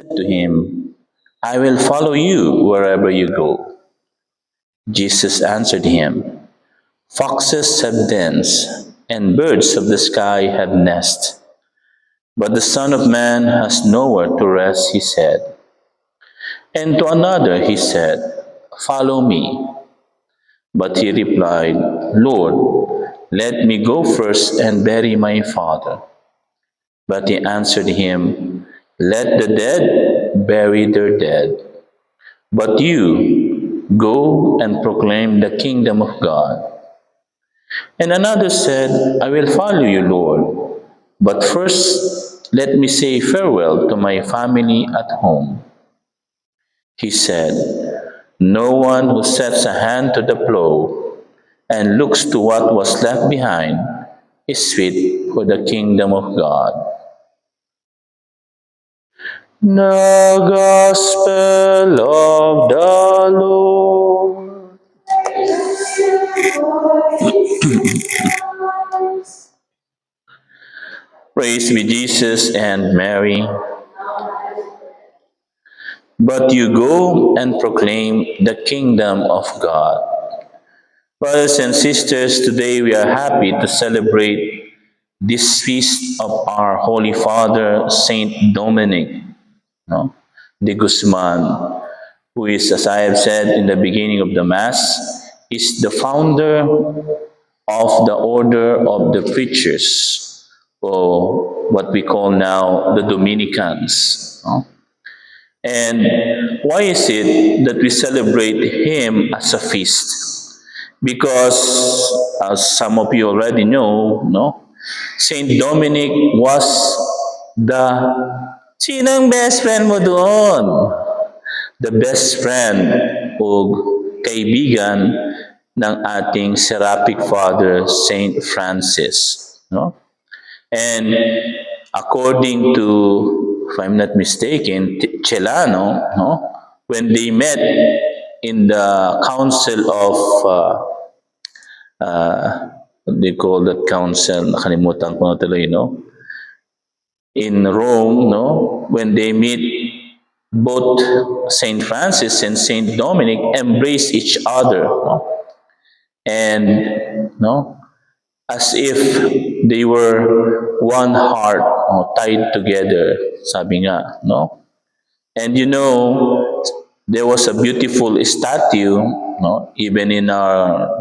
to him, I will follow you wherever you go. Jesus answered him, Foxes have dens, and birds of the sky have nests, but the Son of Man has nowhere to rest his head. And to another he said, Follow me. But he replied, Lord, let me go first and bury my father. But he answered him, Let the dead bury their dead. But you, go and proclaim the kingdom of God. And another said, I will follow you, Lord. But first, let me say farewell to my family at home. He said, No one who sets a hand to the plow and looks to what was left behind is fit for the kingdom of God. The Gospel of the Lord. Praise be Jesus and Mary. But you go and proclaim the kingdom of God. Brothers and sisters, today we are happy to celebrate this feast of our Holy Father, Saint Dominic, no? de Guzman, who is, as I have said in the beginning of the Mass, is the founder of the Order of the Preachers, or what we call now the Dominicans. No? And why is it that we celebrate him as a feast? Because, as some of you already know, no, Saint Dominic was the sinang best friend mo doon? The best friend o kaibigan ng ating Seraphic Father, Saint Francis. No? And according to, if I'm not mistaken, Celano, no? When they met in the council of, what do you call that council? Nakalimutan ko na tuloy, no? In Rome, no? When they meet, both Saint Francis and Saint Dominic embrace each other, no? And, no? As if they were one heart, no, tied together, sabi nga, no? And you know, there was a beautiful statue, no, even in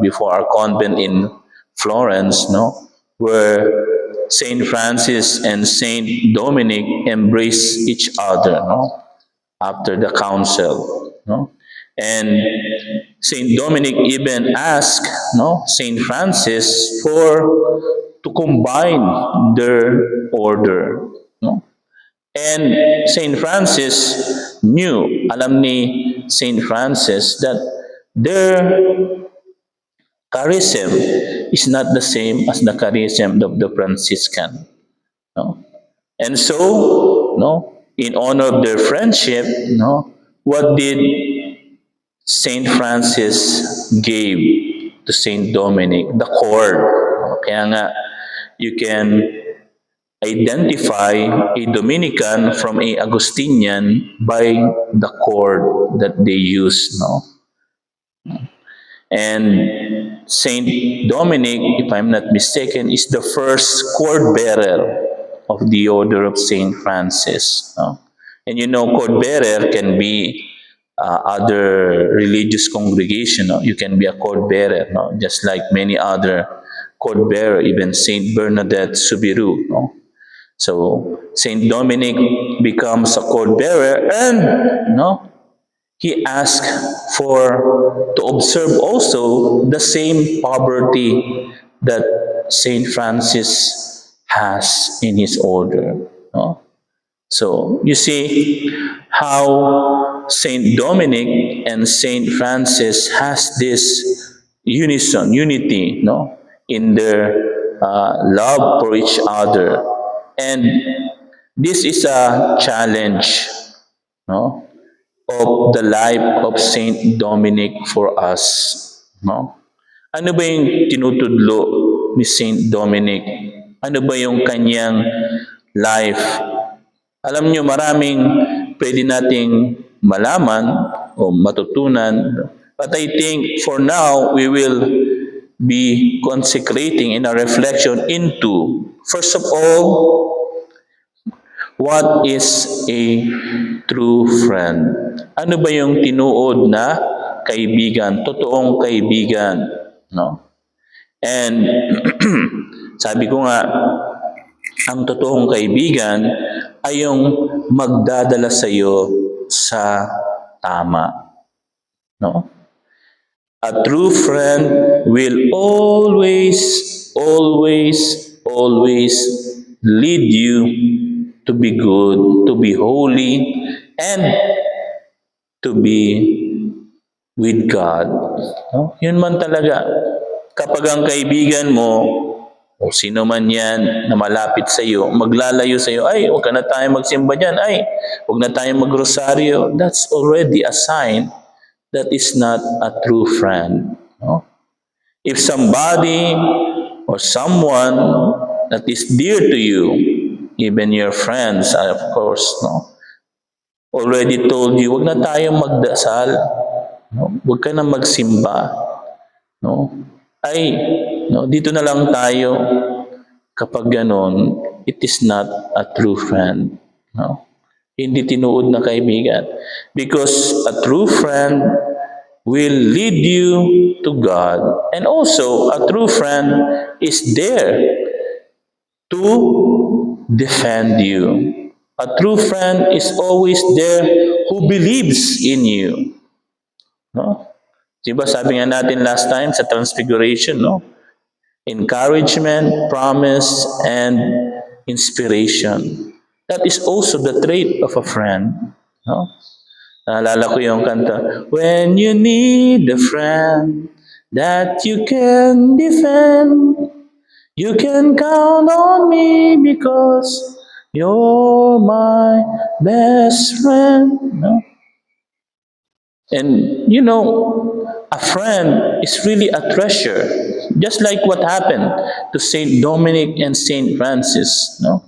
before our convent in Florence, no, where Saint Francis and Saint Dominic embrace each other, no, after the council, no, and Saint Dominic even asked, no, Saint Francis to combine their order, no. And Saint Francis knew, alam ni Saint Francis that their charism is not the same as the charism of the Franciscan. No? And so, no, in honor of their friendship, no, what did Saint Francis gave to Saint Dominic? The cord. No? Kaya nga, you can identify a Dominican from a Augustinian by the cord that they use, no? And Saint Dominic, if I'm not mistaken, is the first cord bearer of the order of Saint Francis, no? And you know, cord bearer can be other religious congregation, no? You can be a cord bearer, no? Just like many other cord bearer, even Saint Bernadette Soubirous, no? So Saint Dominic becomes a cord bearer, and no, he asked to observe also the same poverty that Saint Francis has in his order. No? So you see how Saint Dominic and Saint Francis has this unity, no, in their love for each other. And this is a challenge, no, of the life of Saint Dominic for us. No? Ano ba yung tinutudlo ni Saint Dominic? Ano ba yung kanyang life? Alam nyo, maraming pwede nating malaman o matutunan. But I think for now, we will be consecrating in our reflection into, first of all, what is a true friend? Ano ba yung tinuod na kaibigan, totoong kaibigan, no? And sabi ko nga, ang totoong kaibigan ay yung magdadala sa iyo sa tama, no? A true friend will always, always, always lead you to be good, to be holy, and to be with God. No? Yun man talaga. Kapag ang kaibigan mo, o sino man yan na malapit sa iyo, maglalayo sa iyo, ay, huwag ka na tayo magsimba dyan, ay, huwag na tayo magrosaryo, that's already a sign that is not a true friend. No? If somebody or someone that is dear to you, even your friends, of course, no, already told you, huwag na tayong magdasal, no? Huwag ka na magsimba, no? Ay, no, dito na lang tayo. Kapag ganon, it is not a true friend. No? Hindi tinuod na kaibigan. Because a true friend will lead you to God. And also, a true friend is there to defend you. A true friend is always there who believes in you. No? Diba sabi nga natin last time sa Transfiguration, no? Encouragement, promise, and inspiration. That is also the trait of a friend. No? Naalala ko yung kanta, when you need a friend that you can defend, you can count on me because you're my best friend. No? And you know, a friend is really a treasure. Just like what happened to Saint Dominic and Saint Francis. No?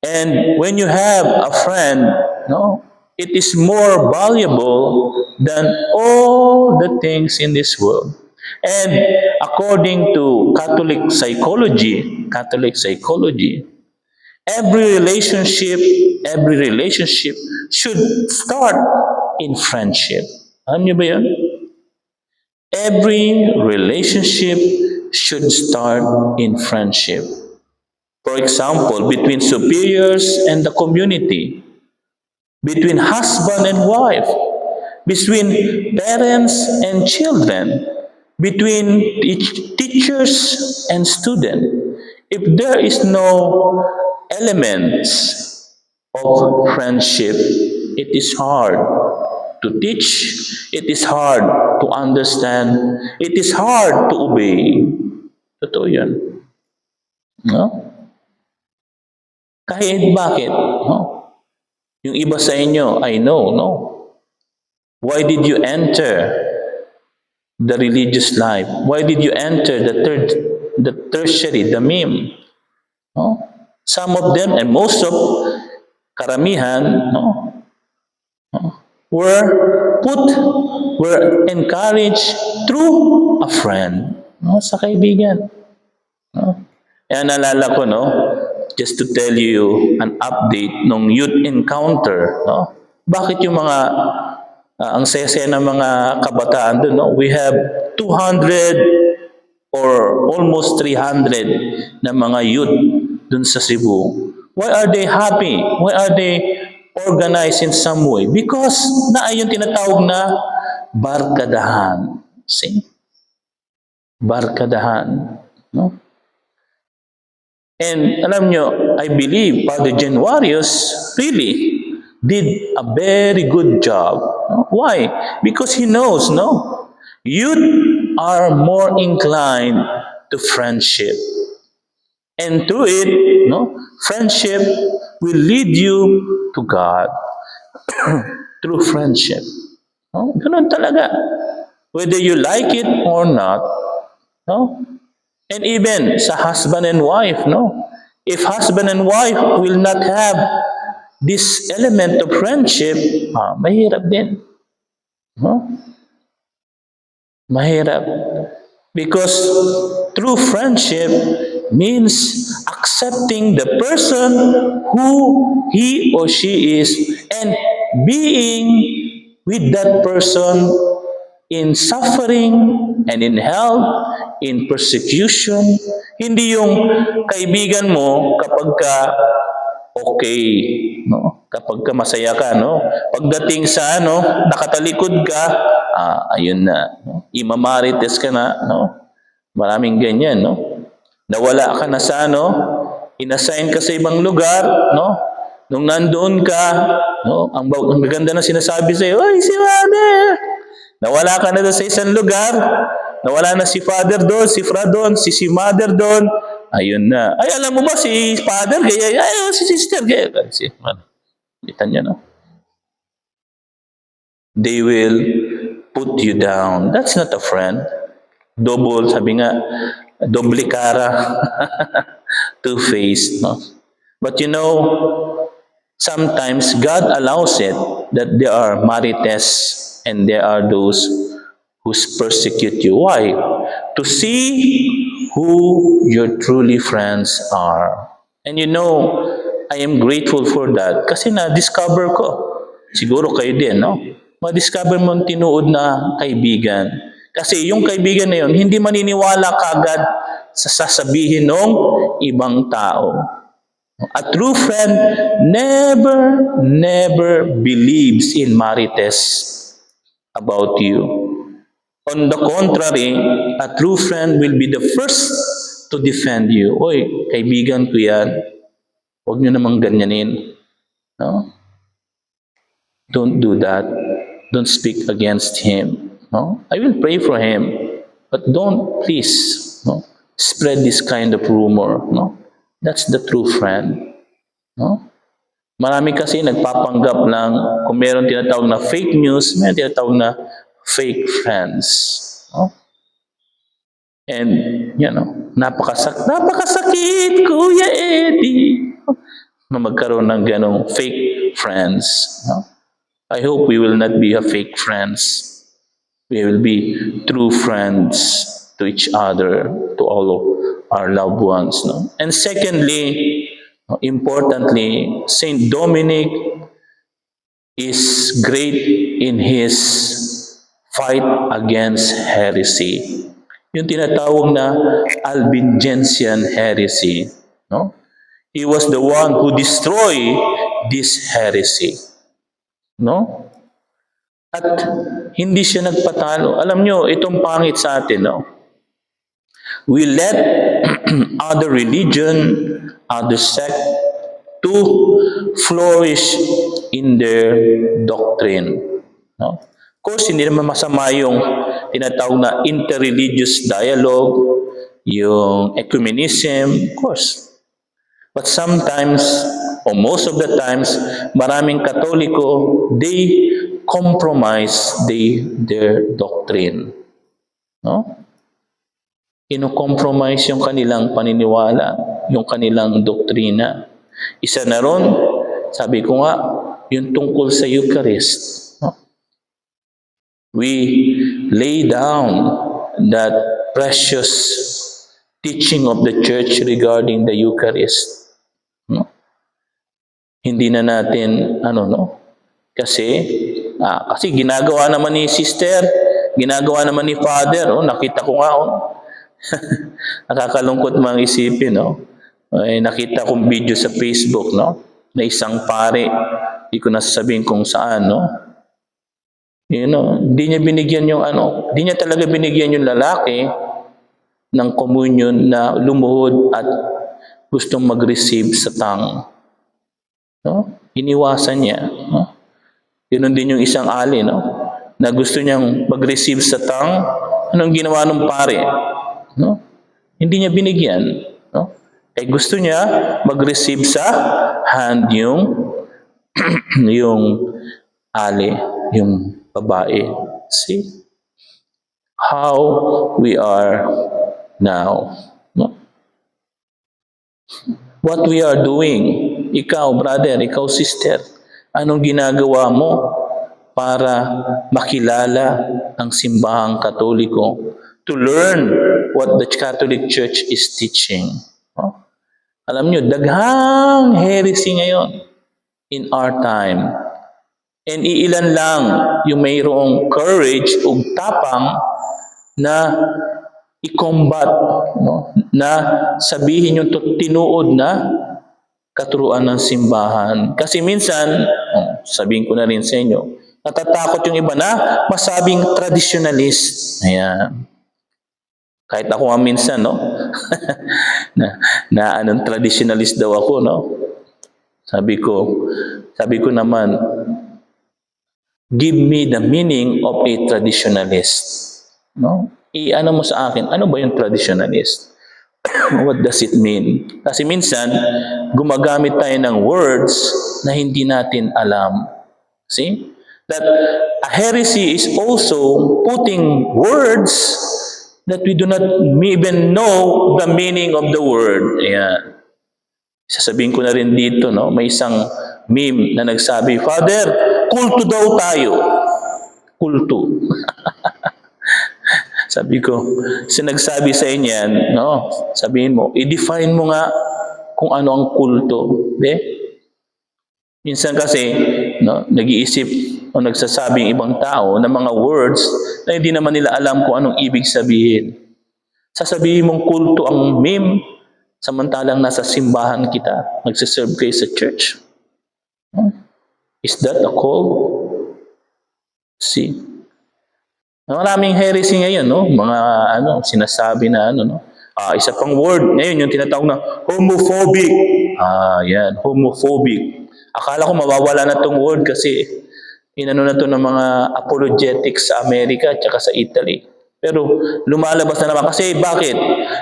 And when you have a friend, no, it is more valuable than all the things in this world. And according to Catholic psychology, every relationship should start in friendship. Alam niyo ba yun? Every relationship should start in friendship. For example, between superiors and the community, between husband and wife, between parents and children, between teachers and students. If there is no elements of friendship, it is hard to teach, it is hard to understand, it is hard to obey. Totoo yan. No? Kahit bakit, no? Yung iba sa inyo, I know, no? Why did you enter the religious life? Why did you enter the tertiary, the meme? No? Some of them, and most of karamihan, no? were encouraged through a friend, no? Sa kaibigan. No? Kaya naalala ko, no? Just to tell you an update nung youth encounter, no? Bakit yung mga ang saya-saya ng mga kabataan doon, no? We have 200 or almost 300 na mga youth doon sa Cebu. Why are they happy? Why are they organized in some way? Because na ay yung tinatawag na barkadahan. See? Barkadahan, no? And alam nyo, I believe Father Januarius really did a very good job. No? Why? Because he knows, no? Youth are more inclined to friendship. And through it, no, friendship will lead you to God. Through friendship. No? Ganun talaga. Whether you like it or not, no? And even sa husband and wife, no? If husband and wife will not have this element of friendship, mahirap din. No? Mahirap. Because true friendship means accepting the person who he or she is and being with that person in suffering and in health, in persecution. Hindi yung kaibigan mo kapag ka okay, no? Kapag ka masaya ka, no? Pagdating sa nakatalikod ka, ayun na, no? Imamarites ka na, no? Maraming ganyan, no? Nawala ka na sa inassign ka sa ibang lugar, no? Nung nandoon ka, no? Ang maganda na sinasabi sa iyo, ay si Father. Nawala ka na doon sa isang lugar, nawala na si Father doon, si Mother doon, ayun na. Ay, alam mo ba si Father, gaya, ay, si Sister, gaya. Kita niya, no? They will put you down. That's not a friend. Double, sabi nga, doble cara. Two-faced, no? But you know, sometimes God allows it that there are marites and there are those who persecute you. Why? To see who your truly friends are. And you know, I am grateful for that kasi na-discover ko. Siguro kayo din, no? Ma-discover mo ang tinuod na kaibigan. Kasi yung kaibigan na yun, hindi maniniwala kagad sa sasabihin ng ibang tao. A true friend never believes in marites about you. On the contrary, a true friend will be the first to defend you. Oy, kaibigan ko yan. Huwag nyo namang ganyanin. No? Don't do that. Don't speak against him. No? I will pray for him. But don't, please, spread this kind of rumor. No? That's the true friend. No? Marami kasi nagpapanggap ng kung meron tinatawag na fake news, meron tinatawag na fake friends. No? And, napakasakit, Kuya Eddie, na magkaroon ng ganong fake friends. No? I hope we will not be a fake friends. We will be true friends to each other, to all of our loved ones. No? And secondly, importantly, Saint Dominic is great in his fight against heresy. Yung tinatawag na Albigensian heresy. No? He was the one who destroyed this heresy. No? At hindi siya nagpatalo. Alam nyo, itong pangit sa atin, no? We let other religion, other sect, to flourish in their doctrine. No? Of course, hindi naman masama yung tinatawag na interreligious dialogue, yung ecumenism, of course. But sometimes, or most of the times, maraming Katoliko, they compromise their doctrine. No? Ino-compromise yung kanilang paniniwala, yung kanilang doktrina. Isa na ron, sabi ko nga, yung tungkol sa Eucharist. No? We lay down that precious teaching of the Church regarding the Eucharist. No? Hindi na natin, kasi ginagawa naman ni Sister, ginagawa naman ni Father, nakita ko nga, nakakalungkot mga isipin, nakita kong video sa Facebook, na isang pare, hindi ko nasasabihin kung saan, hindi niya binigyan hindi niya talaga binigyan yung lalaki ng communion na lumuhod at gustong mag-receive sa tang. Iniwasan niya. Yun din yung isang ali, na gusto niyang mag-receive sa tang. Anong ginawa ng pare? Hindi niya binigyan. Gusto niya mag-receive sa hand yung ali, yung babae. See? How we are now. What we are doing ikaw brother, ikaw sister, anong ginagawa mo para makilala ang simbahang Katoliko, to learn what the Catholic Church is teaching? No? Alam nyo, daghang heresy ngayon in our time. And iilan lang yung mayroong courage o tapang na i-combat, no? Na sabihin yung tinuod na katuruan ng simbahan. Kasi minsan, sabihin ko na rin sa inyo, natatakot yung iba na masabing traditionalist. Ayan. Kahit ako nga minsan, no? na anong traditionalist daw ako, no? Sabi ko naman, give me the meaning of a traditionalist. No? Ano mo sa akin, ano ba yung traditionalist? What does it mean? Kasi minsan, gumagamit tayo ng words na hindi natin alam. See? That a heresy is also putting words that we do not even know the meaning of the word. Ayan. Sasabihin ko na rin dito, no? May isang meme na nagsabi, Father, kulto daw tayo. Kulto. Sabi ko, sinagsabi sa inyo yan, no? Sabihin mo, i-define mo nga kung ano ang kulto. Minsan kasi, no, nag-iisip o nagsasabing ibang tao ng mga words na hindi naman nila alam kung anong ibig sabihin. Sasabihin mong kulto ang meme, samantalang nasa simbahan kita, nagsiserve kayo sa church. Is that a call? See? Maraming heresy ngayon, no? Mga sinasabi na no? Isa pang word ngayon yung tinatawag na homophobic. Yan, homophobic. Akala ko mawawala na tong word kasi inano na to ng mga apologetics sa Amerika at saka sa Italy. Pero lumalabas na naman. Kasi bakit?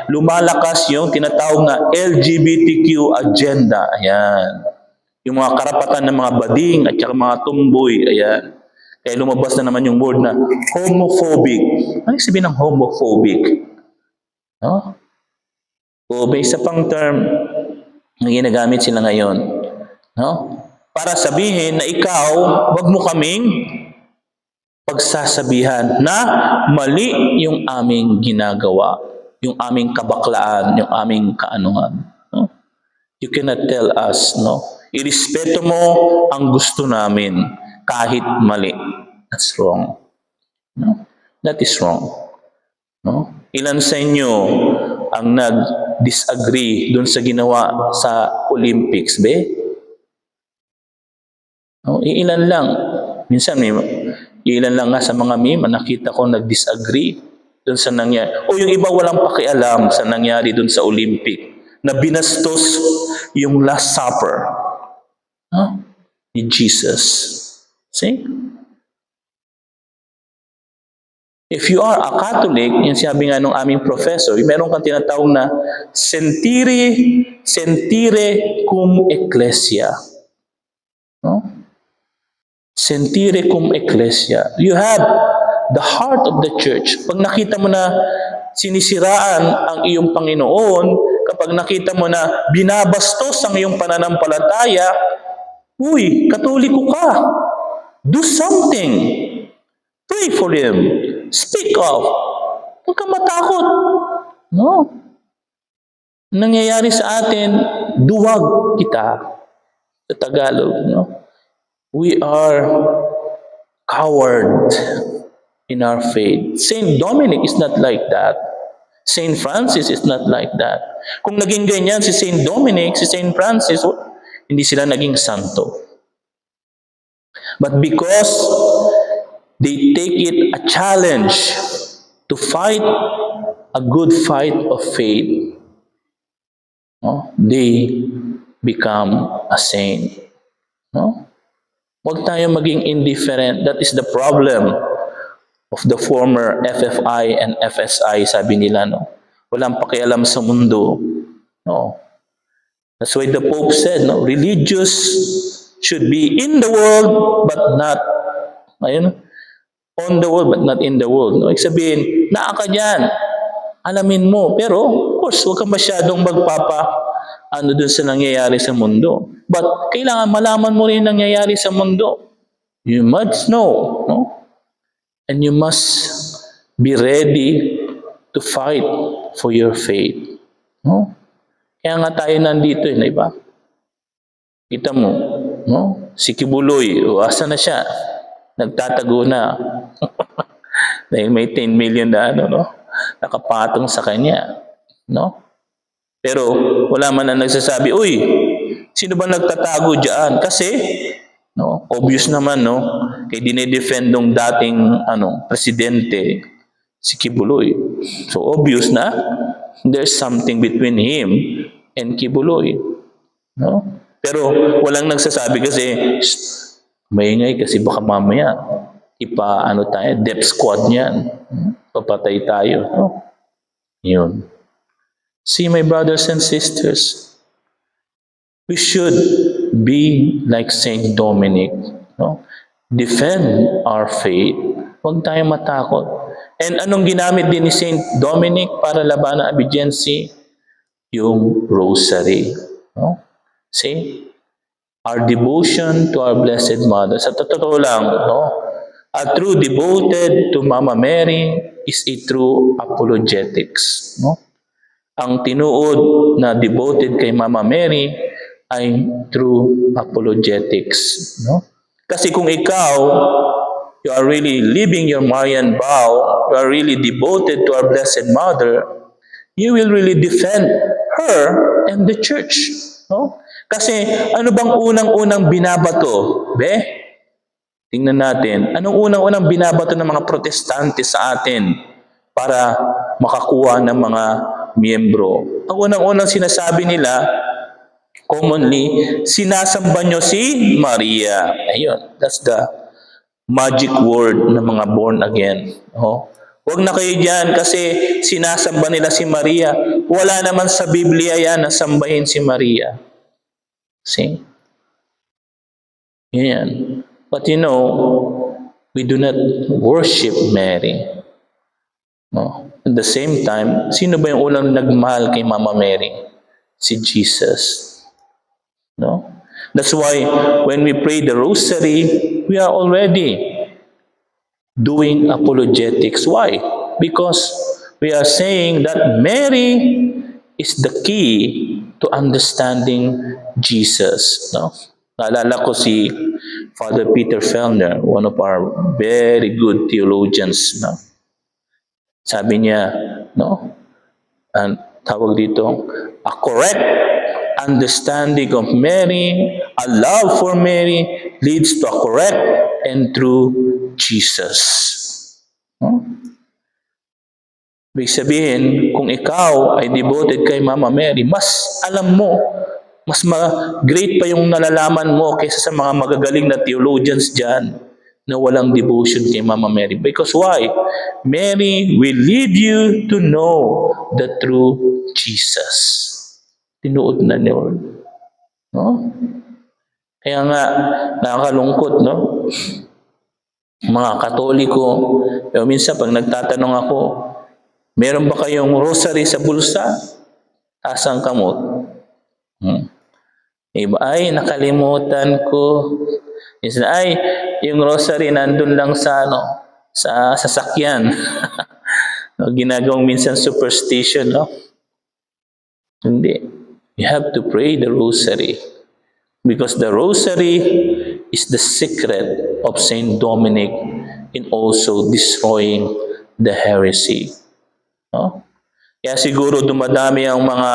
Lumalakas yung tinatawag na LGBTQ agenda. Ayan. Yung mga karapatan ng mga bading at saka mga tumboy. Ayan. Kaya lumabas na naman yung word na homophobic. Ano yung sabihin ng homophobic? No? O may isa pang term na ginagamit sila ngayon. No? Para sabihin na ikaw, wag mo kaming pagsasabihan na mali yung aming ginagawa, yung aming kabaklaan, yung aming kaanuhan. No? You cannot tell us, no? Irespeto mo ang gusto namin kahit mali. That's wrong. No? That is wrong. No? Ilan sa inyo ang nag-disagree dun sa ginawa sa Olympics, be? No? Ilan lang. Minsan ilan lang nga sa mga meme, nakita ko nag-disagree dun sa nangyari. O yung iba walang pakialam sa nangyari dun sa Olympic na binastos yung Last Supper ni Jesus. See? If you are a Catholic, yung sabi nga nung aming professor, meron kang tinatawag na sentire cum ecclesia. No? Sentire cum ecclesia. You have the heart of the church. Pag nakita mo na sinisiraan ang iyong Panginoon, kapag nakita mo na binabastos ang iyong pananampalataya, uy, Katoliko ka. Do something. Pray for him. Speak of. Huwag kang matakot. No. Nangyayari sa atin, duwag kita. Sa Tagalog, no? We are coward in our faith. Saint Dominic is not like that. Saint Francis is not like that. Kung naging ganyan si Saint Dominic, si Saint Francis, hindi sila naging santo. But because they take it a challenge to fight a good fight of faith, they become a saint. No? Huwag tayo maging indifferent. That is the problem of the former FFI and FSI, sabi nila. No? Walang pakialam sa mundo. No? That's why the Pope said, no, religious should be in the world but not on the world but not in the world. No? Ibig sabihin, naa ka dyan, alamin mo. Pero, of course, huwag kang masyadong ano dun sa nangyayari sa mundo. But kailangan malaman mo rin nangyayari sa mundo. You must know, no? And you must be ready to fight for your faith. No? Kaya nga tayo nandito, di ba? Kita mo, no? Si Kibuloy, asa na siya? Nagtatago na. Dahil may 10 million na nakapatong sa kanya. No? Pero wala man na nagsasabi, uy, sino ba nagtatago diyan? Kasi, obvious naman, kay dinidefend ng dating presidente, si Kibuloy. So obvious na there's something between him and Kibuloy. No? Pero walang nagsasabi kasi, maingay kasi baka mamaya tayo, death squad niyan. Papatay tayo. No? Yun. See, my brothers and sisters, we should be like Saint Dominic. No? Defend our faith. Huwag tayong matakot. And anong ginamit din ni Saint Dominic para labanan ang obediency? Yung rosary. No? See? Our devotion to our Blessed Mother. Sa totoo lang, a true devoted to Mama Mary is a true apologetics. No? Ang tinuod na devoted kay Mama Mary ay true apologetics. No? Kasi kung ikaw, you are really living your Marian vow, you are really devoted to our Blessed Mother, you will really defend her and the church. No? Kasi ano bang unang-unang binabato? Tingnan natin. Anong unang-unang binabato ng mga protestante sa atin para makakuha ng mga miyembro? Ang unang-unang sinasabi nila, commonly, sinasamba nyo si Maria. Ayun, that's the magic word ng mga born again. Huwag na kayo dyan kasi sinasamba nila si Maria. Wala naman sa Biblia yan na sambahin si Maria. See? Yan. But we do not worship Mary. No? At the same time, sino ba yung unang nagmahal kay Mama Mary? Si Jesus. No? That's why when we pray the rosary, we are already doing apologetics. Why? Because we are saying that Mary is the key to understanding Jesus. No? Naalala ko si Father Peter Fellner, one of our very good theologians. No? Sabi niya, ang tawag dito, a correct understanding of Mary, a love for Mary, leads to a correct and true Jesus. Ibig sabihin, kung ikaw ay devoted kay Mama Mary, mas alam mo, mas great pa yung nalalaman mo kaysa sa mga magagaling na theologians dyan na walang devotion kay Mama Mary. Because why? Mary will lead you to know the true Jesus. Tinuod na ni Lord. No? Kaya nga, nakakalungkot, no? Mga Katoliko, minsan pag nagtatanong ako, meron ba kayong rosary sa bulsa? Asang kamot? Iba, ay, nakalimutan ko. Minsan, ay, yung rosary nandun lang sa sasakyan. Ginagawang minsan superstition, no? Hindi. You have to pray the rosary. Because the rosary is the secret of Saint Dominic in also destroying the heresy. No? Kaya siguro dumadami ang mga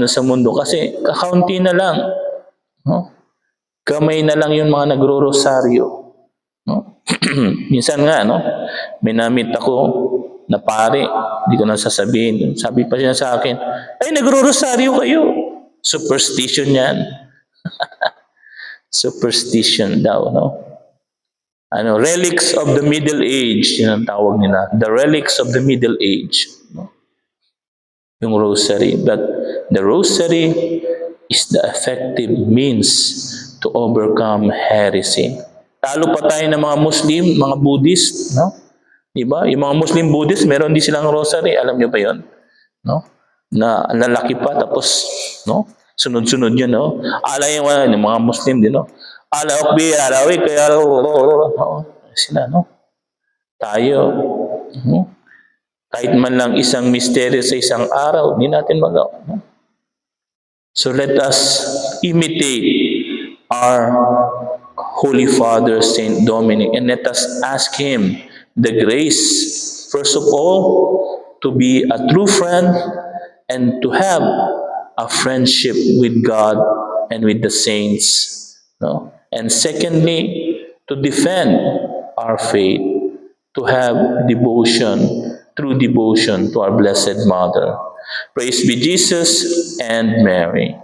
sa mundo kasi kakaunti na lang. No? Kamay na lang yung mga nagro-rosaryo. No? Minsan nga, may namit ako na pare, hindi ko na sasabihin. Sabi pa siya sa akin, ay, nagro-rosaryo kayo. Superstition yan. Superstition daw, relics of the Middle Age, yun ang tawag nila. The relics of the Middle Age. Yung rosary. But the rosary is the effective means to overcome heresy. Talo pa tayo ng mga Muslim, mga Buddhist, Diba? Yung mga Muslim Buddhist, meron din silang rosary. Alam niyo ba yun? na ang lalaki pa, tapos, no? Sunod-sunod yun, no? Yung mga Muslim din, no? Ukbi, alawi, kaya, sila, no? Tayo, no? Kahit man lang isang misteryo sa isang araw, hindi natin magawa, no? So let us imitate our Holy Father, Saint Dominic, and let us ask him the grace, first of all, to be a true friend and to have a friendship with God and with the saints. No? And secondly, to defend our faith, to have devotion, true devotion to our Blessed Mother. Praise be Jesus and Mary.